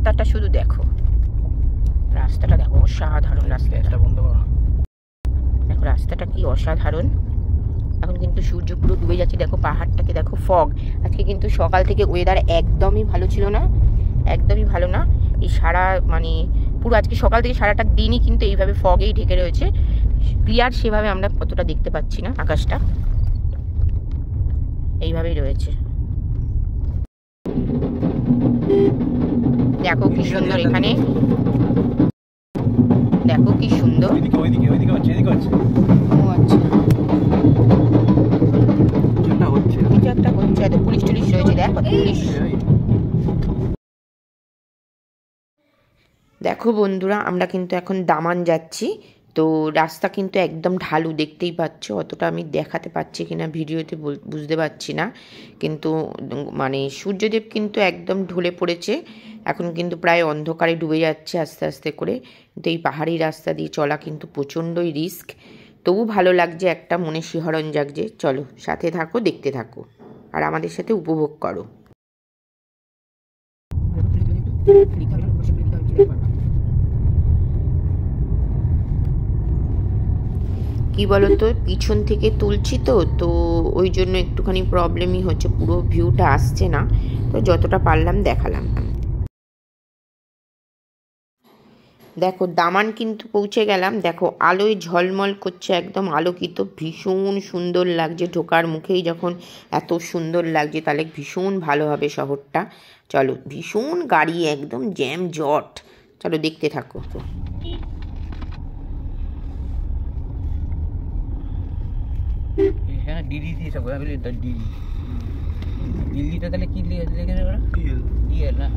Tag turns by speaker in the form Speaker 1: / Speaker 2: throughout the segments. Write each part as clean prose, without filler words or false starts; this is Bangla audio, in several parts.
Speaker 1: রাস্তাটা শুধু দেখো, রাস্তাটা দেখো, অসাধারণ রাস্তাটা।
Speaker 2: বন্ধ করো না।
Speaker 1: দেখো রাস্তাটা কি অসাধারণ। এখন কিন্তু সূর্য পুরো ডুবে যাচ্ছে। দেখো পাহাড়টাকে দেখো, ফগ। আজকে কিন্তু সকাল থেকে ওয়েদার একদমই ভালো ছিল না, একদমই ভালো না। এই সারা মানে পুরো আজকে সকাল থেকে সারাটা দিনই কিন্তু এইভাবে ফগেই ঢেকে রয়েছে। ক্লিয়ার সেভাবে আমরা অতটা দেখতে পাচ্ছি না, আকাশটা এইভাবেই রয়েছে। দেখো কি সুন্দর এখানে, দেখো কি সুন্দর।
Speaker 2: ওইদিকে হচ্ছে, এদিকে হচ্ছে।
Speaker 1: ও আচ্ছা,
Speaker 2: যেটা হচ্ছে
Speaker 1: কিছু একটা হচ্ছে, এত পুলিশ টুলিশ রয়েছে। দেখো পুলিশ। দেখো বন্ধুরা, আমরা কিন্তু এখন দামান যাচ্ছি। তো রাস্তা কিন্তু একদম ঢালু, দেখতেই পাচ্ছ। অতটা আমি দেখাতে পারছি কিনা ভিডিওতে বুঝতে পারছি না, কিন্তু মানে সূর্যদেব কিন্তু একদম ঢলে পড়েছে। এখন কিন্তু প্রায় অন্ধকারে ডুবে যাচ্ছে আস্তে আস্তে করে। কিন্তু এই পাহাড়ি রাস্তা দিয়ে চলা কিন্তু প্রচণ্ডই রিস্ক। তবু ভালো লাগছে, একটা মনে শিহরণ জাগছে। চলো সাথে থাকো, দেখতে থাকো আর আমাদের সাথে উপভোগ করো। কি বলতো, পিছন থেকে তুলছি তো তো ওই জন্য একটুখানি প্রবলেমই হচ্ছে, পুরো ভিউটা আসছে না। তো যতটা পারলাম দেখালাম। দেখো দামান কিন্তু পৌঁছে গেলাম। দেখো আলোয় ঝলমল করছে, একদম আলোকিত, ভীষণ সুন্দর লাগছে। ঢোকার মুখেই যখন এত সুন্দর লাগছে, তাহলে ভীষণ ভালো হবে শহরটা। চলো, ভীষণ গাড়ি, একদম জ্যাম জট। চলো দেখতে থাকো।
Speaker 2: হ্যাঁ, ডিডি দিয়ে সব ডিডি। দিল্লিটা তাহলে কি লেগেছে ওরা? ডিএল না?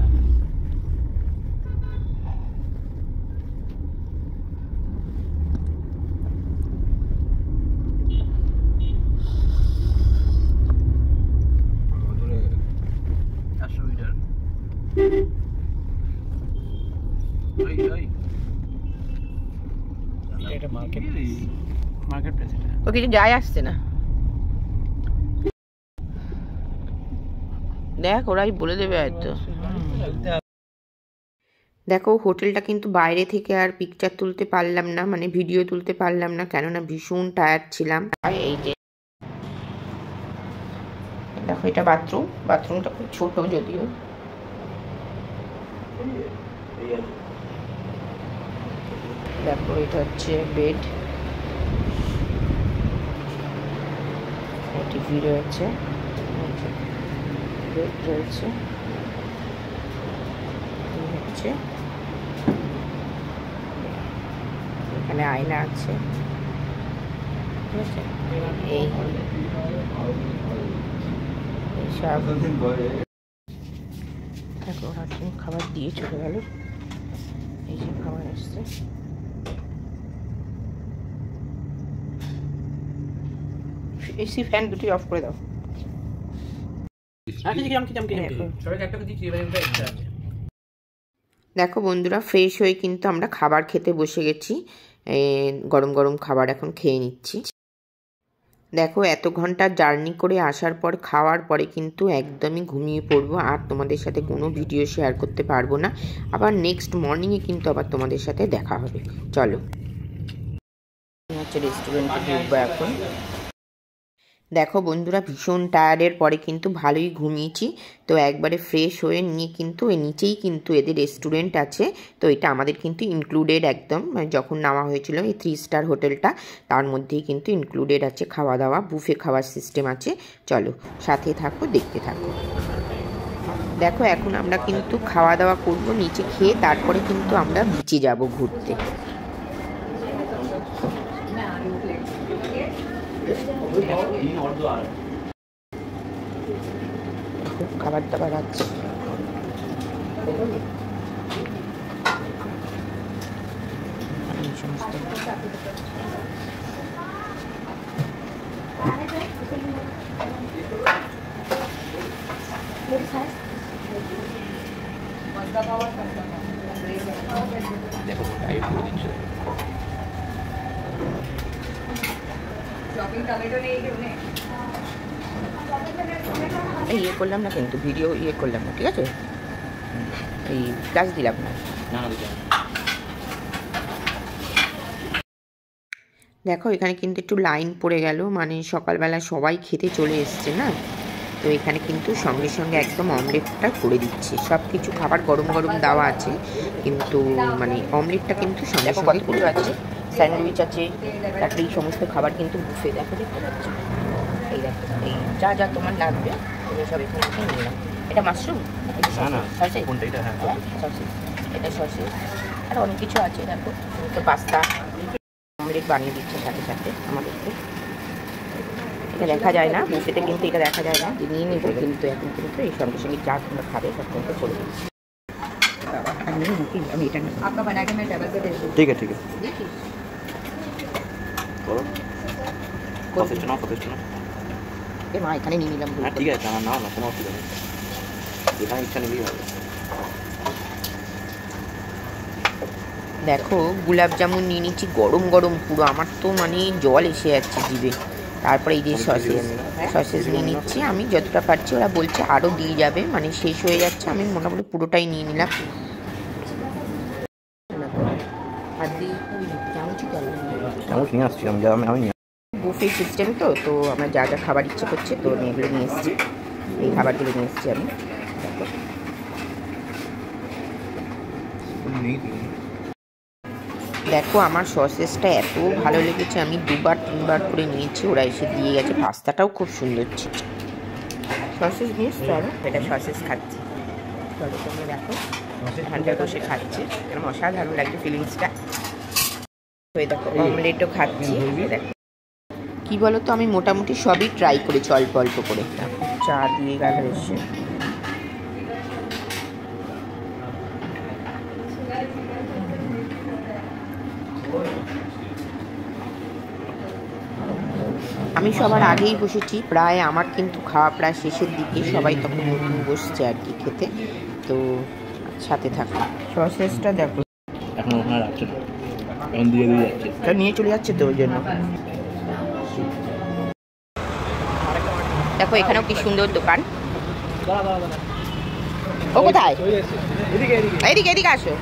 Speaker 1: ও কিছু যায় আসছে না। দেখ ওরাই বলে দেবে হয়তো। দেখো হোটেলটা কিন্তু বাইরে থেকে আর পিকচার তুলতে পারলাম না, মানে ভিডিও তুলতে পারলাম না, কেননা ভীষণ টায়ার্ড ছিলাম। এই যে দেখো, এটা বাথরুম। বাথরুমটা খুব ছোট যদিও। দেখো এটা হচ্ছে বেড, টিভি রয়েছে, বেড রয়েছে, হচ্ছে এখানে আয়না আছে, ঠিক আছে। এই সব দেখো, খাবার দিয়ে চলে গেল। এই যে খাবার আসছে। এসি ফ্যান দুটি অফ করে দাও। দেখো বন্ধুরা, ফ্রেশ হয়ে কিন্তু আমরা খাবার খেতে বসে গেছি। গরম গরম খাবার এখন খেয়ে নিচ্ছি। দেখো এত ঘন্টা জার্নি করে আসার পর, খাওয়ার পরে কিন্তু একদমই ঘুমিয়ে পড়বো, আর তোমাদের সাথে কোনো ভিডিও শেয়ার করতে পারবো না। আবার নেক্সট মর্নিংয়ে কিন্তু আবার তোমাদের সাথে দেখা হবে। চলো হচ্ছে রেস্টুরেন্টে ঢুকবো এখন। দেখো বন্ধুরা, ভীষণ টায়ার্ডের পরে কিন্তু ভালোই ঘুমিয়েছি। তো একবারে ফ্রেশ হয়ে নিয়ে কিন্তু নিচেই কিন্তু এদের রেস্টুরেন্ট আছে। তো এটা আমাদের কিন্তু ইনক্লুডেড, একদম যখন নেওয়া হয়েছিল এই 3 স্টার হোটেলটা, তার মধ্যেই কিন্তু ইনক্লুডেড আছে খাওয়া দাওয়া, বুফে খাওয়ার সিস্টেম আছে। চলো সাথে থাকো, দেখতে থাকো। দেখো এখন আমরা কিন্তু খাওয়া দাওয়া করবো নিচে খেয়ে, তারপরে কিন্তু আমরা বিচে যাব ঘুরতে। খাবার দাবার আছে। সমস্ত দেখো ইয়ে করলাম না কিন্তু, ভিডিও ইয়ে করলাম না, ঠিক আছে। এই গাছ দিলাম না। দেখো এখানে কিন্তু একটু লাইন পড়ে গেল, মানে সকালবেলা সবাই খেতে চলে এসছে না, তো এখানে কিন্তু সঙ্গে সঙ্গে একদম অমলেটটা করে দিচ্ছে। সব কিছু খাবার গরম গরম দেওয়া আছে, কিন্তু মানে অমলেটটা কিন্তু সঙ্গে সঙ্গে করে আছে। স্যান্ডউইচ আছে, তারপরে এই সমস্ত খাবার কিন্তু বুফে। দেখো দেখতে পাচ্ছ, এই দেখো এই যা যা তোমার লাগবে সব এখানে নিয়ে নিলাম। এটা মাশরুম, এটা সসেজ, এটা সসেজ, আর অনেক কিছু আছে। দেখো তো পাস্তা, অমলেট বানিয়ে দিচ্ছে সাথে সাথে আমাদেরকে। এটা দেখা যায় না বুফেতে, কিন্তু এটা দেখা যায় না যে নিয়ে নেবো, কিন্তু এখন কিন্তু এই সঙ্গে সঙ্গে যা তোমরা খাবে সব কিন্তু করে দিচ্ছি। আমি এটা आपका बना के मैं टेबल पे दे दूँ।
Speaker 2: ठीक है ठीक है।
Speaker 1: देखिए
Speaker 2: करो प्रोसेस ना
Speaker 1: এ মা এখানে নিয়ে নিলাম।
Speaker 2: হ্যাঁ ঠিক আছে, আমার নাও না, কোনো অসুবিধা নেই, যেখানে ইচ্ছা নিলেই হবে।
Speaker 1: দেখো গোলাপ জামুন নিয়ে নিচ্ছি গরম গরম পুরো, আমার তো মানে জল এসে যাচ্ছে জিভে। তারপরে এই যে সসেজ নিয়ে নিচ্ছি আমি যতটা পারছি, ওরা বলছে আরও দিয়ে যাবে, মানে শেষ হয়ে যাচ্ছে, আমি মোটামুটি পুরোটাই নিয়ে নিলাম। বুফে সিস্টেম তো আমরা যা যা খাবার ইচ্ছে করছে তো এগুলো নিয়ে এসেছি, এই খাবারগুলো নিয়ে এসেছি আমি। দেখো আমার সসেসটা এত ভালো লেগেছে, আমি 2বার 3বার করে নিয়েছি, ওরা এসে দিয়ে গেছে। পাস্তাটাও খুব সুন্দর ছিল। সসেস নিয়ে চলো, এটা সসেস খাচ্ছি, চলো তোমরা দেখো এখানটা বসে খাচ্ছে, এরকম অসাধারণ লাগছে ফিলিংসটা। দেখো অমলেটও খাচ্ছি। দেখো কী বলো তো, আমি মোটামুটি সবই ট্রাই করেছি অল্প অল্প করে। চা দিয়ে গেল এসে। আমি সবার আগেই বসেছি, প্রায় আমার কিন্তু খাওয়া প্রায় শেষের দিকে, সবাই তখন নতুন বসছে আর কি খেতে। তো সাথে থাকো। সসেসটা দেখো
Speaker 2: এখন ওখানে রাখছে না, এখন দিয়ে যাচ্ছে,
Speaker 1: তা নিয়ে চলে যাচ্ছে তো ওই জন্য। দেখো এখানেও কি সুন্দর দোকান। ও কোথায়? এদিকে এদিকে আসো।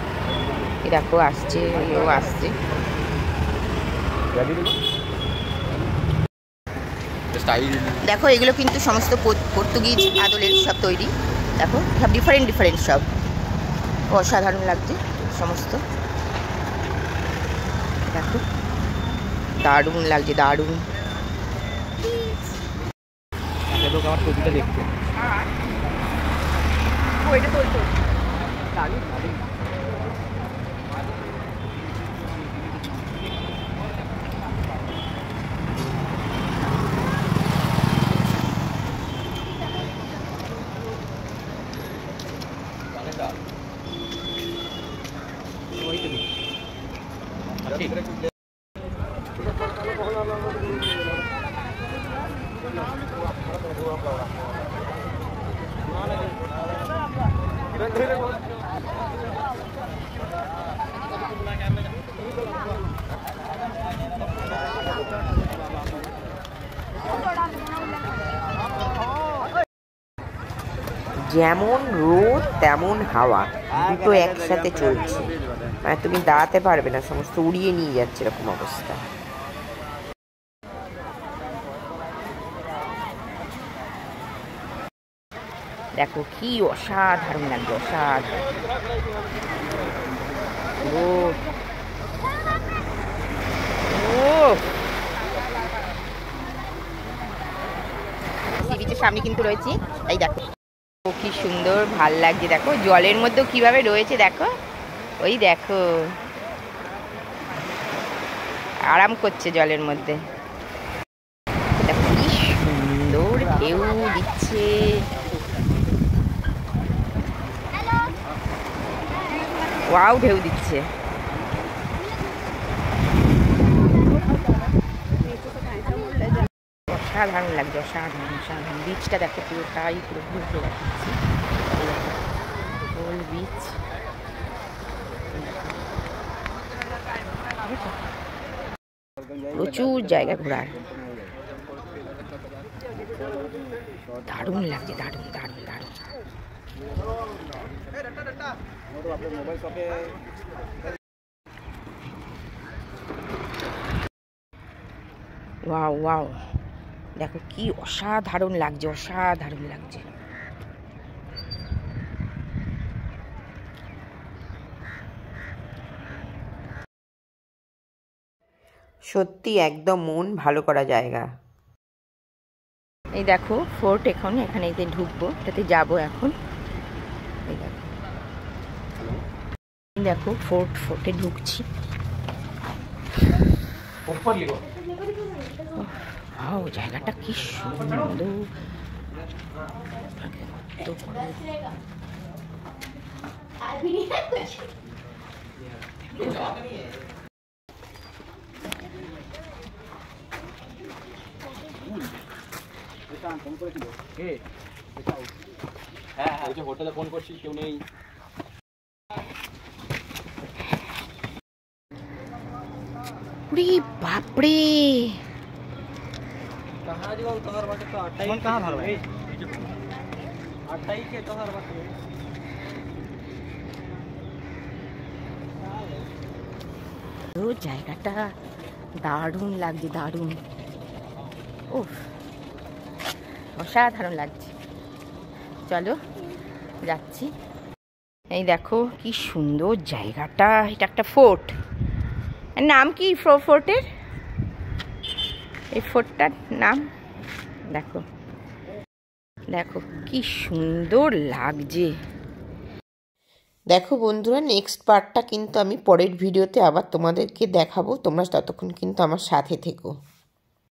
Speaker 1: এই দেখো আসছে, ও আসছে। দেখো এগুলো কিন্তু সমস্ত পর্তুগিজ আদলের সব তৈরি। দেখো সব ডিফারেন্ট ডিফারেন্ট সব, অসাধারণ লাগছে সমস্ত। দেখো দারুণ লাগছে, দারুণ।
Speaker 2: আমার ছবিটা দেখতে
Speaker 1: যেমন রোদ তেমন হাওয়া, দুটো একসাথে চলছে, মানে তুমি দাঁড়াতে পারবে না, সমস্ত উড়িয়ে নিয়ে যাচ্ছে এরকম অবস্থা। দেখো কি অসাধারণ লাগবে, অসাধারণ। সি বিচের সামনে কিন্তু রয়েছি, এই দেখো কি সুন্দর, ভাল লাগছে। দেখো জলের মধ্যেও কিভাবে রয়েছে, দেখো ওই দেখো আরাম করছে জলের মধ্যে। দেখো কি সুন্দর ঢেউ দিচ্ছে। ওয়াও ঢেউ দিচ্ছে। অসাধারণ লাগছে, অসাধারণ অসাধারণ। বিচটা দেখো পুরোটাই পুরো ঘুরে দেখাচ্ছি, গোল বিচ। প্রচুর জায়গা ঘোরার, দারুণ লাগছে, দারুণ দারুণ দারুণ। ওয়াও ওয়াও, দেখো কি অসাধারণ লাগছে, অসাধারণ লাগছে। সত্যি একদম মন ভালো করা জায়গা। এই দেখো ফোর্ট, এখানে এতে ঢুকবো, এটাতে যাবো এখন। এই দেখো ফোর্টে ঢুকছি। জায়গাটা কি সুন্দর।
Speaker 2: হোটেলে ফোন করছি, কেউ নেই।
Speaker 1: বাপরে, জায়গাটা দারুণ লাগছে, দারুণ। ও অসাধারণ লাগছে। চলো যাচ্ছি। এই দেখো কি সুন্দর জায়গাটা। এটা একটা ফোর্ট। নাম কি ফোর্টের? এই ফোর্টটার নাম দেখো, দেখো কি সুন্দর লাগছে। দেখো বন্ধুরা, নেক্সট পার্টটা কিন্তু আমি পরের ভিডিওতে আবার তোমাদেরকে দেখাবো। তোমরা ততক্ষণ কিন্তু আমার সাথে থেকো।